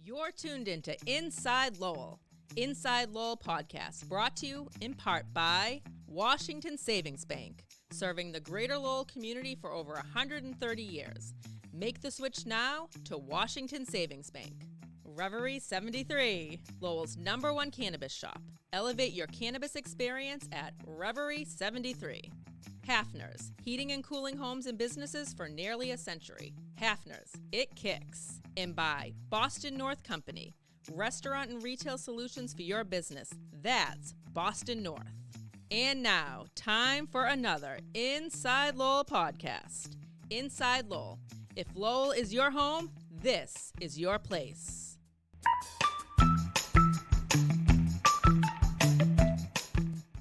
You're tuned into Inside Lowell. Inside Lowell podcast brought to you in part by Washington Savings Bank, serving the greater Lowell community for over 130 years. Make the switch now to Washington Savings Bank. Reverie 73, Lowell's #1 cannabis shop. Elevate your cannabis experience at Reverie 73. Hafner's, heating and cooling homes and businesses for nearly a century. Hafner's, it kicks. And by Boston North Company, restaurant and retail solutions for your business. That's Boston North. And now, time for another Inside Lowell podcast. Inside Lowell. If Lowell is your home, this is your place.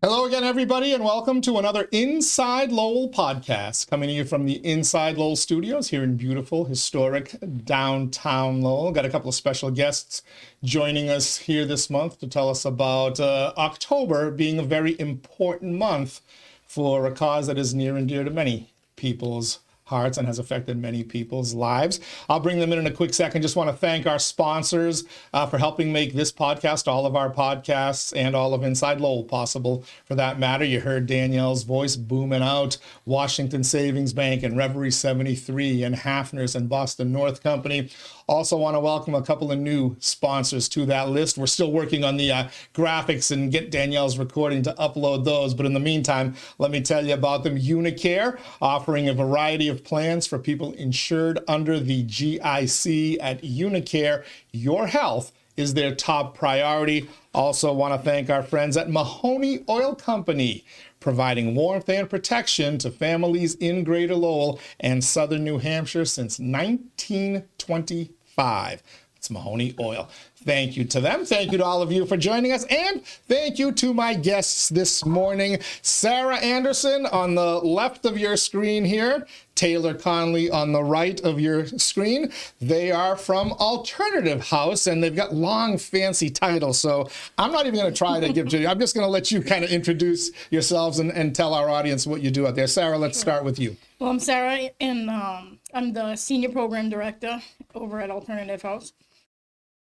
Hello again, everybody, and welcome to another Inside Lowell podcast, coming to you from the Inside Lowell studios here in beautiful, historic downtown Lowell. Got a couple of special guests joining us here this month to tell us about October being a very important month for a cause that is near and dear to many people's hearts and has affected many people's lives. I'll bring them in a quick second. Just want to thank our sponsors for helping make this podcast, all of our podcasts, and all of Inside Lowell possible for that matter. You heard Danielle's voice booming out. Washington Savings Bank and Reverie 73 and Hafner's and Boston North Company. Also want to welcome a couple of new sponsors to that list. We're still working on the graphics and get Danielle's recording to upload those. But in the meantime, let me tell you about them. Unicare, offering a variety of plans for people insured under the GIC at Unicare. Your health is their top priority. Also want to thank our friends at Mahoney Oil Company, providing warmth and protection to families in Greater Lowell and Southern New Hampshire since 1925. It's Mahoney Oil. Thank you to them. Thank you to all of you for joining us. And thank you to my guests this morning. Sarah Anderson on the left of your screen here. Taylor Conley on the right of your screen. They are from Alternative House, and they've got long, fancy titles. So I'm not even going to try to give to you. I'm just going to let you kind of introduce yourselves and tell our audience what you do out there. Sarah, let's start with you. Well, I'm Sarah, and I'm the Senior Program Director over at Alternative House.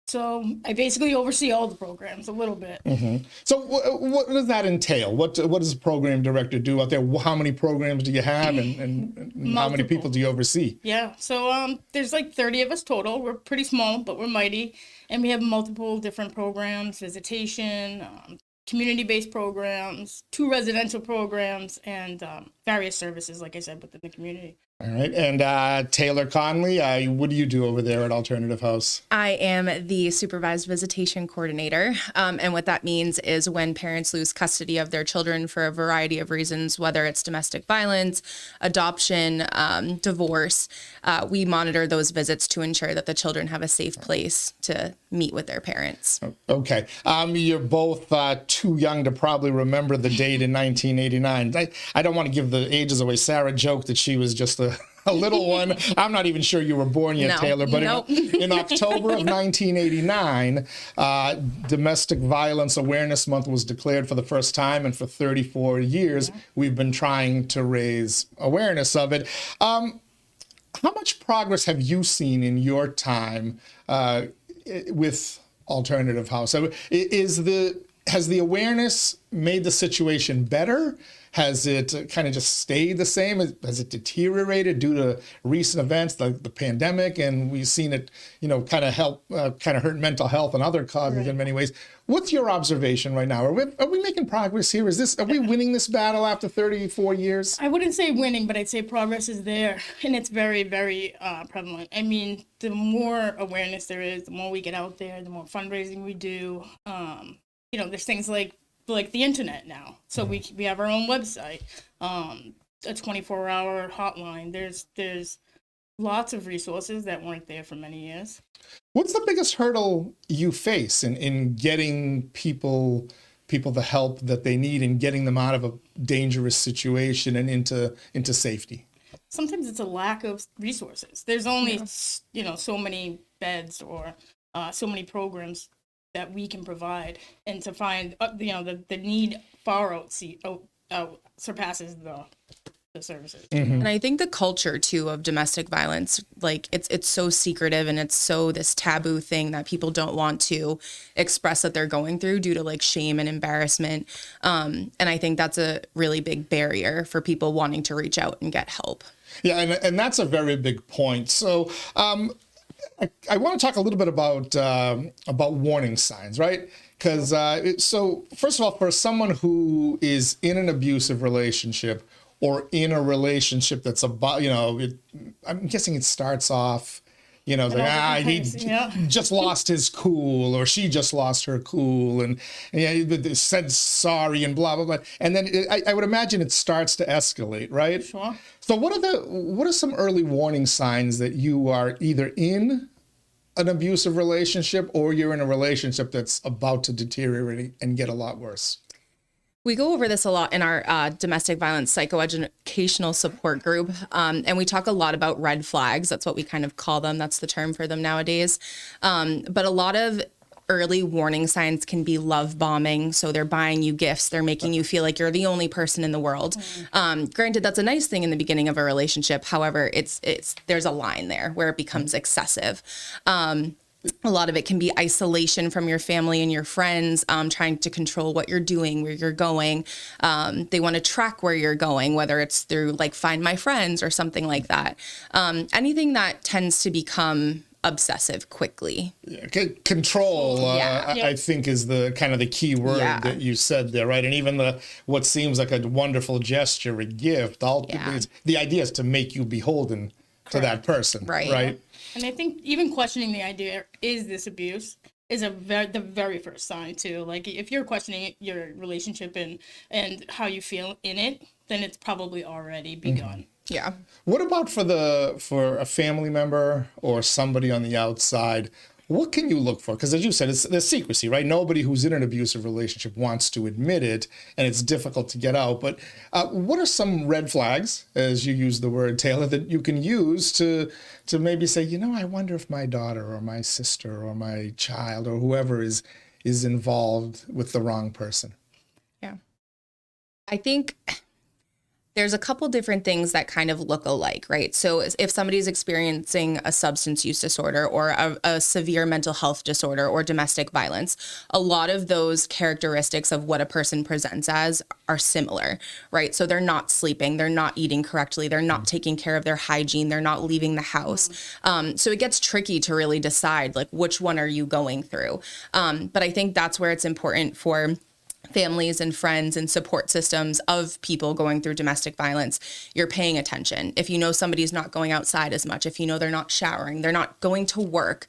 So I basically oversee all the programs a little bit. Mm-hmm. So what does that entail? What does a program director do out there? How many programs do you have, and how many people do you oversee? Yeah, so there's like 30 of us total. We're pretty small, but we're mighty. And we have multiple different programs, visitation, community-based programs, 2 residential programs, and various services, like I said, within the community. All right. And Taylor Conley, what do you do over there at Alternative House? I am the supervised visitation coordinator. And what that means is when parents lose custody of their children for a variety of reasons, whether it's domestic violence, adoption, divorce, we monitor those visits to ensure that the children have a safe place to meet with their parents. Okay. You're both too young to probably remember the date in 1989. I don't want to give the ages away. Sarah joked that she was just a little one. I'm not even sure you were born yet, No. Taylor, but Nope. in October of 1989, Domestic Violence Awareness Month was declared for the first time, and for 34 years, we've been trying to raise awareness of it. How much progress have you seen in your time with Alternative House? Has the awareness made the situation better? Has it kind of just stayed the same? Has it deteriorated due to recent events like the pandemic? And we've seen it, kind of hurt mental health and other causes in many ways. What's your observation right now? Are we making progress here? Are we winning this battle after 34 years? I wouldn't say winning, but I'd say progress is there, and it's very, very prevalent. I mean, the more awareness there is, the more we get out there, the more fundraising we do. There's things like the internet now. So we have our own website, a 24-hour hotline. There's lots of resources that weren't there for many years. What's the biggest hurdle you face in getting people the help that they need and getting them out of a dangerous situation and into safety? Sometimes it's a lack of resources. There's only, so many beds or so many programs that we can provide, and to find the need far surpasses services. And I think the culture too of domestic violence, like it's so secretive and it's so this taboo thing that people don't want to express that they're going through due to like shame and embarrassment. And I think that's a really big barrier for people wanting to reach out and get help. Yeah, and that's a very big point. So I want to talk a little bit about warning signs, right? Because so first of all, for someone who is in an abusive relationship or in a relationship that's about, I'm guessing it starts off, like, he just lost his cool, or she just lost her cool, and said sorry and blah, blah, blah. And then I would imagine it starts to escalate, right? Sure. So what are some early warning signs that you are either in an abusive relationship or you're in a relationship that's about to deteriorate and get a lot worse? We go over this a lot in our domestic violence psychoeducational support group, and we talk a lot about red flags. That's what we kind of call them. That's the term for them nowadays. But a lot of early warning signs can be love bombing. So they're buying you gifts. They're making you feel like you're the only person in the world. Granted, that's a nice thing in the beginning of a relationship. However, there's a line there where it becomes excessive. A lot of it can be isolation from your family and your friends, trying to control what you're doing, where you're going. They want to track where you're going, whether it's through like Find My Friends or something like that. Anything that tends to become obsessive quickly. Yeah, control, I think, is the kind of the key word that you said there, right? And even what seems like a wonderful gesture, a gift, the idea is to make you beholden to that person, right? And I think even questioning the idea, is this abuse, is the very first sign too. Like if you're questioning your relationship and how you feel in it, then it's probably already begun. Yeah. What about for a family member or somebody on the outside? What can you look for? Because as you said, there's secrecy, right? Nobody who's in an abusive relationship wants to admit it, and it's difficult to get out. But what are some red flags, as you use the word, Taylor, that you can use to maybe say, I wonder if my daughter or my sister or my child or whoever is involved with the wrong person? Yeah. I think there's a couple different things that kind of look alike, right? So if somebody's experiencing a substance use disorder or a severe mental health disorder or domestic violence, a lot of those characteristics of what a person presents as are similar, right? So they're not sleeping, they're not eating correctly, they're not taking care of their hygiene, they're not leaving the house. So it gets tricky to really decide, like, which one are you going through? But I think that's where it's important for families and friends and support systems of people going through domestic violence. You're paying attention. If you know somebody's not going outside as much, if you know they're not showering, they're not going to work,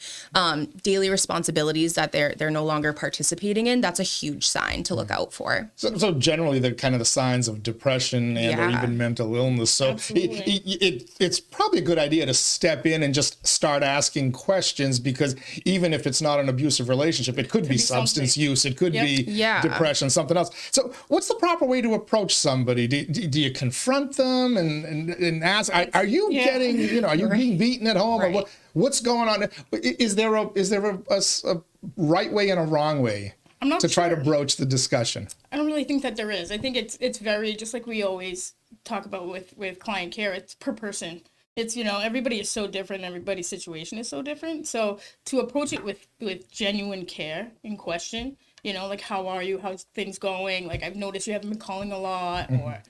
daily responsibilities that they're no longer participating in, that's a huge sign to look out for. So generally, they're kind of the signs of depression and or even mental illness. So it's probably a good idea to step in and just start asking questions, because even if it's not an abusive relationship, it could be substance use, it could be depression, something else. So what's the proper way to approach somebody? Do you confront them and ask, are you getting, are you being beaten at home? Or what's going on? Is there a right way and a wrong way to try to broach the discussion? I don't really think that there is. I think it's very, just like we always talk about with client care, it's per person. It's, everybody is so different. Everybody's situation is so different. So to approach it with genuine care and question, like, how are you? How's things going? Like, I've noticed you haven't been calling a lot, or,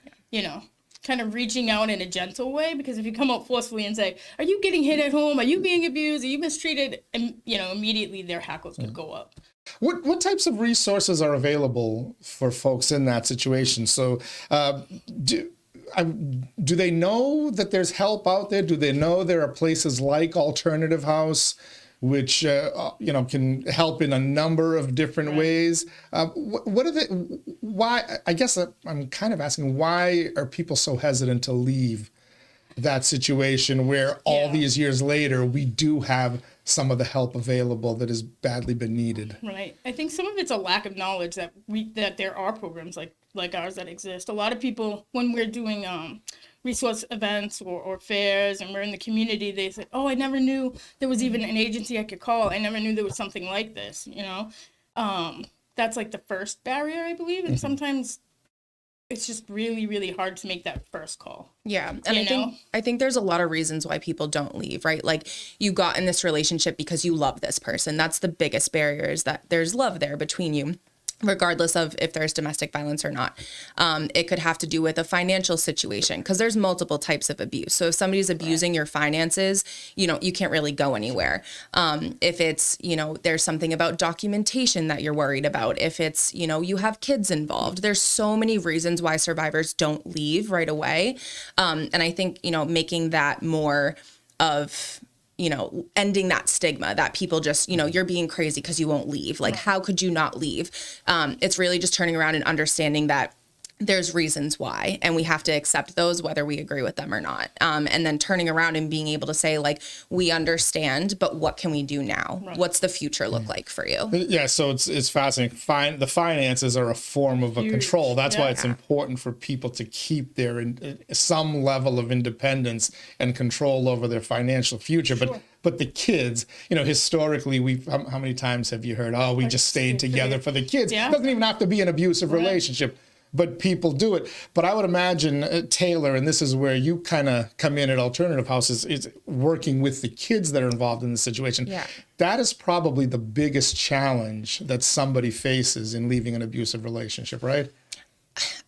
kind of reaching out in a gentle way. Because if you come out forcefully and say, are you getting hit at home? Are you being abused? Are you mistreated? And, immediately their hackles could go up. What types of resources are available for folks in that situation? So do they know that there's help out there? Do they know there are places like Alternative House, which can help in a number of different ways? What are why? I guess I'm kind of asking, why are people so hesitant to leave that situation where all these years later we do have some of the help available that has badly been needed? Right. I think some of it's a lack of knowledge that there are programs like ours that exist. A lot of people, when we're doing resource events or fairs and we're in the community, they say, oh, I never knew there was even an agency I could call. I never knew there was something like this, That's like the first barrier, I believe. And sometimes it's just really, really hard to make that first call. Yeah. And I think there's a lot of reasons why people don't leave, right? Like, you got in this relationship because you love this person. That's the biggest barrier, is that there's love there between you, regardless of if there's domestic violence or not. It could have to do with a financial situation, because there's multiple types of abuse. So if somebody's abusing your finances, you can't really go anywhere. If it's, there's something about documentation that you're worried about, if it's, you have kids involved, there's so many reasons why survivors don't leave right away. And I think, making that more of, ending that stigma that people just, you're being crazy because you won't leave. Like, how could you not leave? It's really just turning around and understanding that there's reasons why, and we have to accept those whether we agree with them or not. And then turning around and being able to say, like, we understand, but what can we do now? Right. What's the future look like for you? Yeah, so it's fascinating. The finances are a form of a control. That's why it's important for people to keep their some level of independence and control over their financial future. But the kids, historically, how many times have you heard, we just stayed together for the kids? It doesn't even have to be an abusive relationship. But people do it. But I would imagine, Taylor, and this is where you kind of come in at Alternative House, is working with the kids that are involved in the situation. Yeah. That is probably the biggest challenge that somebody faces in leaving an abusive relationship, right?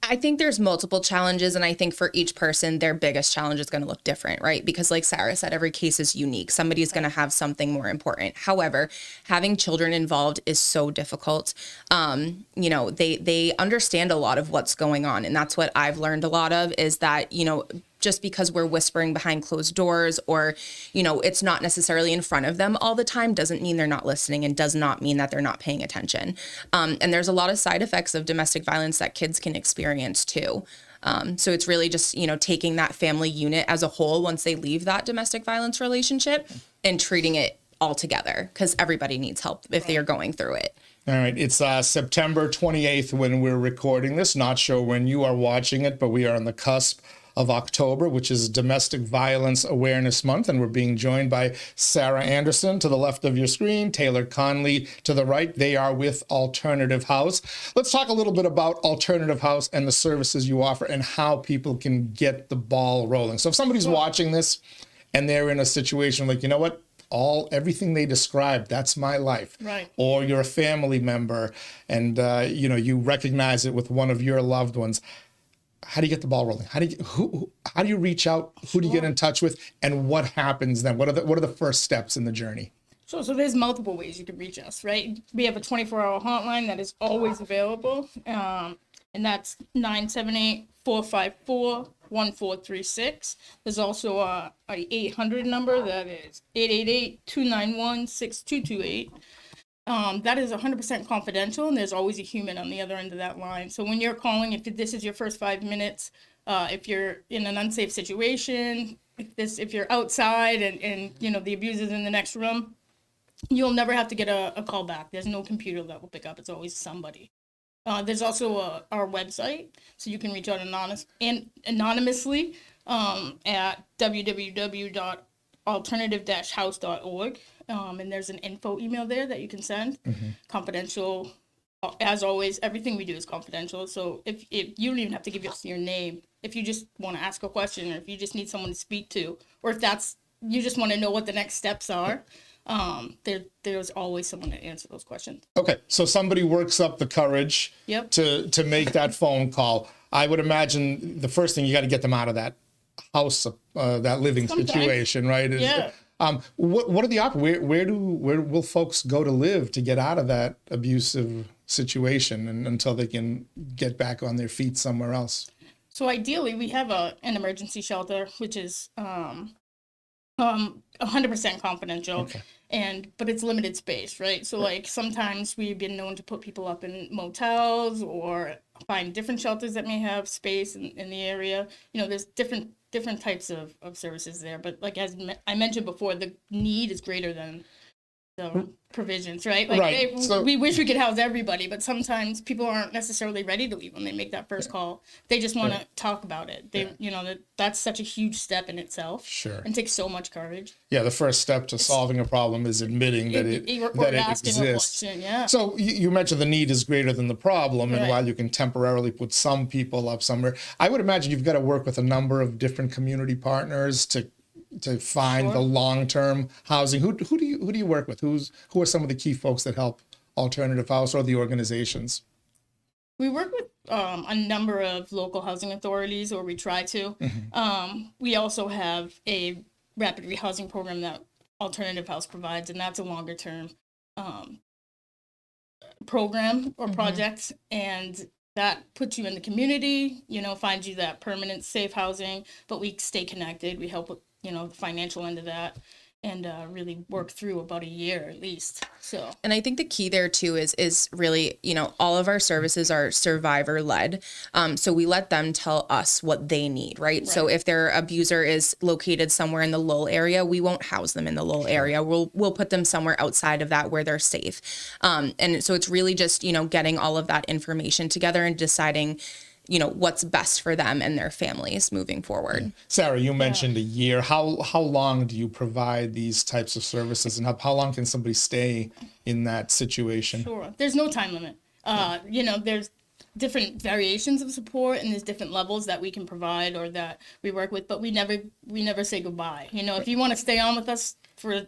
I think there's multiple challenges, and I think for each person, their biggest challenge is going to look different, right? Because like Sarah said, every case is unique. Somebody's going to have something more important. However, having children involved is so difficult. They understand a lot of what's going on, and that's what I've learned a lot of, is that, just because we're whispering behind closed doors, or, it's not necessarily in front of them all the time, doesn't mean they're not listening, and does not mean that they're not paying attention. And there's a lot of side effects of domestic violence that kids can experience too. So it's really just, taking that family unit as a whole once they leave that domestic violence relationship and treating it all together, because everybody needs help if they are going through it. All right. It's September 28th when we're recording this. Not sure when you are watching it, but we are on the cusp of October, which is Domestic Violence Awareness Month, and we're being joined by Sarah Anderson to the left of your screen, Taylor Conley to the right. They are with Alternative House. Let's talk a little bit about Alternative House and the services you offer and how people can get the ball rolling. So if somebody's watching this and they're in a situation like, everything they described, that's my life. Right. Or you're a family member and, you recognize it with one of your loved ones. How do you get the ball rolling? How do you reach out? Who do you get in touch with? And what happens then? What are the first steps in the journey? So there's multiple ways you can reach us, right? We have a 24-hour hotline that is always available, and that's 978-454-1436. There's also a 800 number that is 888-291-6228. That is 100% confidential, and there's always a human on the other end of that line. So when you're calling, if this is your first 5 minutes, if you're in an unsafe situation, if you're outside and the abuser's in the next room, you'll never have to get a call back. There's no computer that will pick up. It's always somebody. There's also our website, so you can reach out anonymously at www.alternative-house.org. And there's an info email there that you can send. Confidential. As always, everything we do is confidential. So if you don't even have to give us your name, if you just want to ask a question, or if you just need someone to speak to, or if you just want to know what the next steps are, there's always someone to answer those questions. Okay, so somebody works up the courage to make that phone call. I would imagine the first thing, you got to get them out of that house, that living situation, right? Yeah. What are the options? Where will folks go to live to get out of that abusive situation and until they can get back on their feet somewhere else? So ideally, we have an emergency shelter, which is 100% confidential, but it's limited space, right? So like sometimes we've been known to put people up in motels or find different shelters that may have space in the area. There's different types of services there, but like as I mentioned before, the need is greater than the provisions, right? Like Right. So, we wish we could house everybody, but sometimes people aren't necessarily ready to leave when they make that first call. They just want to talk about it. They, that's such a huge step in itself. Sure. And takes so much courage. yeah, the first step to solving a problem is admitting that it exists. Yeah. So you mentioned the need is greater than the problem, and Right. while you can temporarily put some people up somewhere, I would imagine you've got to work with a number of different community partners to find the long-term housing. Who do you work with? Who are some of the key folks that help Alternative House or the organizations? We work with a number of local housing authorities, or we try to. We also have a rapid rehousing program that Alternative House provides, and that's a longer term program or project, and that puts you in the community, finds you that permanent safe housing, but we stay connected. We help with, the financial end of that, and really work through about a year at least. So, and I think the key there too is really, all of our services are survivor led. So we let them tell us what they need, right? So if their abuser is located somewhere in the Lowell area, we won't house them in the Lowell area. We'll put them somewhere outside of that where they're safe. And so it's really just, getting all of that information together and deciding, what's best for them and their families moving forward. Sarah, you mentioned a year. How long do you provide these types of services, and how long can somebody stay in that situation? Sure. There's no time limit. There's different variations of support, and there's different levels that we can provide or that we work with, but we never say goodbye. If you want to stay on with us for,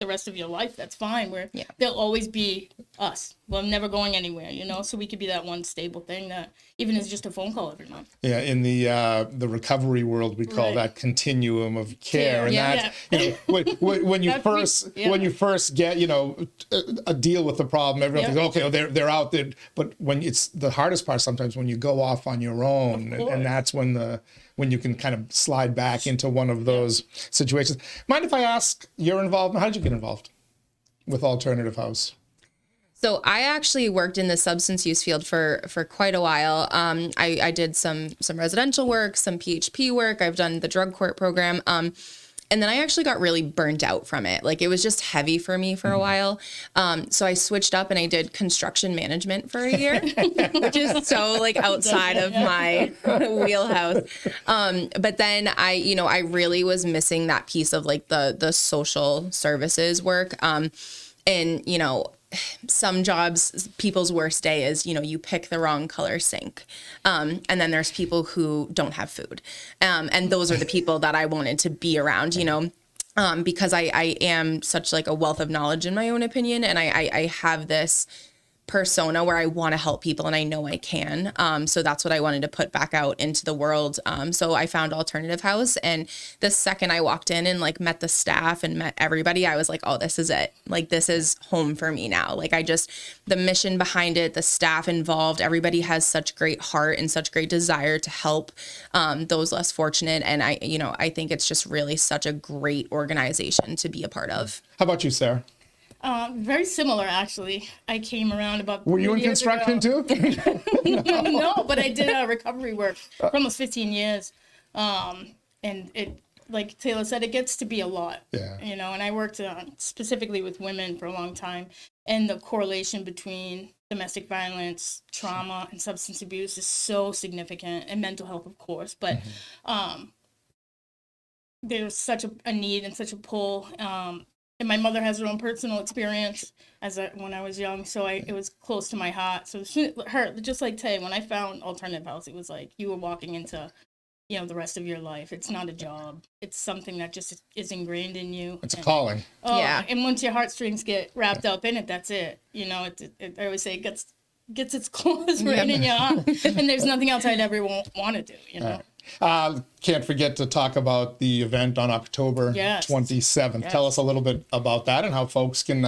the rest of your life, that's fine. There'll always be us. We're never going anywhere, so we could be that one stable thing that even is just a phone call every month. Yeah, in the recovery world, we call that continuum of care, and when you first get a deal with the problem, everyone thinks, okay, they're out there. But when it's the hardest part, sometimes when you go off on your own, and that's when you can kind of slide back into one of those situations. Mind if I ask your involvement? How did you get involved with Alternative House? So I actually worked in the substance use field for quite a while. I did some residential work, some PHP work. I've done the drug court program. And then I actually got really burnt out from it. Like, it was just heavy for me for a while. So I switched up and I did construction management for a year, which is so outside of my wheelhouse. But then I really was missing that piece of the social services work. And some jobs, people's worst day is, you pick the wrong color sink. And then there's people who don't have food. And those are the people that I wanted to be around, because I am such a wealth of knowledge in my own opinion. And I have this persona where I want to help people, and I know I can. So that's what I wanted to put back out into the world. So I found Alternative House, and the second I walked in and met the staff and met everybody, I was like, oh, this is it. This is home for me now. The mission behind it, the staff involved, everybody has such great heart and such great desire to help those less fortunate. And I think it's just really such a great organization to be a part of. How about you, Sarah? Very similar, actually. I came around about. Were you in construction too? No, but I did recovery work for almost 15 years. And it, like Taylor said, it gets to be a lot. Yeah. And I worked specifically with women for a long time. And the correlation between domestic violence, trauma, and substance abuse is so significant, and mental health, of course. But there's such a need and such a pull. And my mother has her own personal experience when I was young, so it was close to my heart. So just like Tay, when I found Alternative House, it was like you were walking into, the rest of your life. It's not a job. It's something that just is ingrained in you. It's a calling. Oh, yeah. And once your heartstrings get wrapped up in it, that's it. I always say it gets its claws right in your heart, and there's nothing else I'd ever want to do. Can't forget to talk about the event on October 27th. Yes. Tell us a little bit about that and how folks can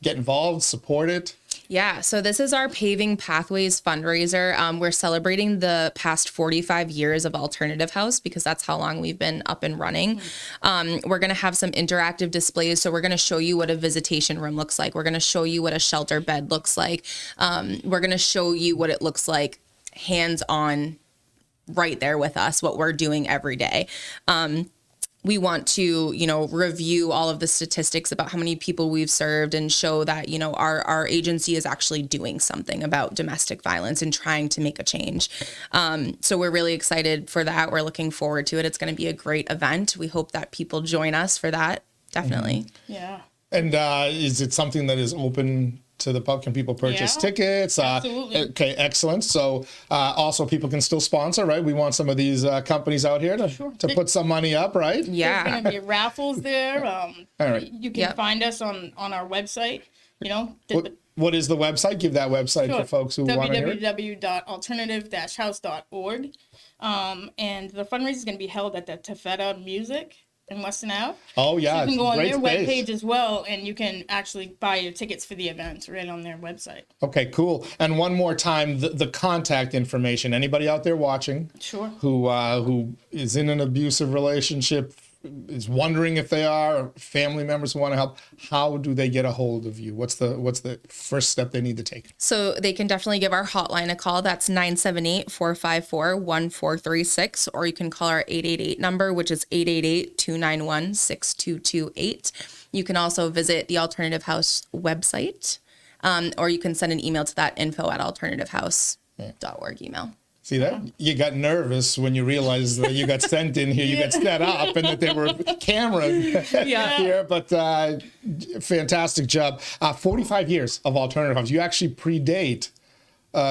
get involved, support it. Yeah, so this is our Paving Pathways fundraiser. We're celebrating the past 45 years of Alternative House because that's how long we've been up and running. We're going to have some interactive displays. So we're going to show you what a visitation room looks like. We're going to show you what a shelter bed looks like. We're going to show you what it looks like hands-on right there with us, what we're doing every day. we want to, review all of the statistics about how many people we've served and show that, our agency is actually doing something about domestic violence and trying to make a change. So we're really excited for that. We're looking forward to it. It's going to be a great event. We hope that people join us for that. Definitely. Yeah. And is it something that is open to the public? Can people purchase tickets? Absolutely. Okay, excellent. So also people can still sponsor, right? We want some of these companies out here to put some money up, right? Yeah. There's going to be raffles there. All right. You can find us on our website, What is the website? Give that website for folks who want to hear it. www.alternative-house.org. And the fundraiser is going to be held at the Tafeta Music in Weston Ave. Oh, yeah. So you can go on great their space. webpage as well, and you can actually buy your tickets for the event right on their website. Okay, cool. And one more time, the contact information. Anybody out there watching who is in an abusive relationship, is wondering if they are, or family members who want to help, how do they get a hold of you? What's the first step they need to take? So they can definitely give our hotline a call. That's 978-454-1436, or you can call our 888 number, which is 888-291-6228. You can also visit the Alternative House website, or you can send an email to that info@alternativehouse.org email. See that? You got nervous when you realized that you got sent in here, you got set up, and that there were cameras here. But fantastic job. 45 years of Alternative House. You actually predate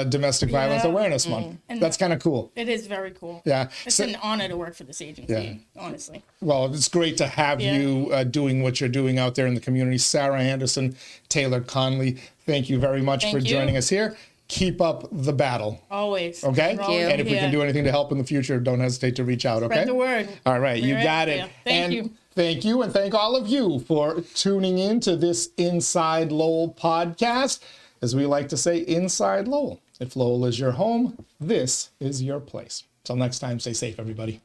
Domestic Violence Awareness Month. And that's kind of cool. It is very cool. Yeah. It's an honor to work for this agency, honestly. Well, it's great to have you doing what you're doing out there in the community. Sarah Anderson, Taylor Conley, thank you very much for joining us here. Keep up the battle. Always. Okay? Thank you. And if we can do anything to help in the future, don't hesitate to reach out, okay? Spread the word. All right, you got it. Thank you. Thank you, and thank all of you for tuning in to this Inside Lowell podcast. As we like to say, Inside Lowell. If Lowell is your home, this is your place. Till next time, stay safe, everybody.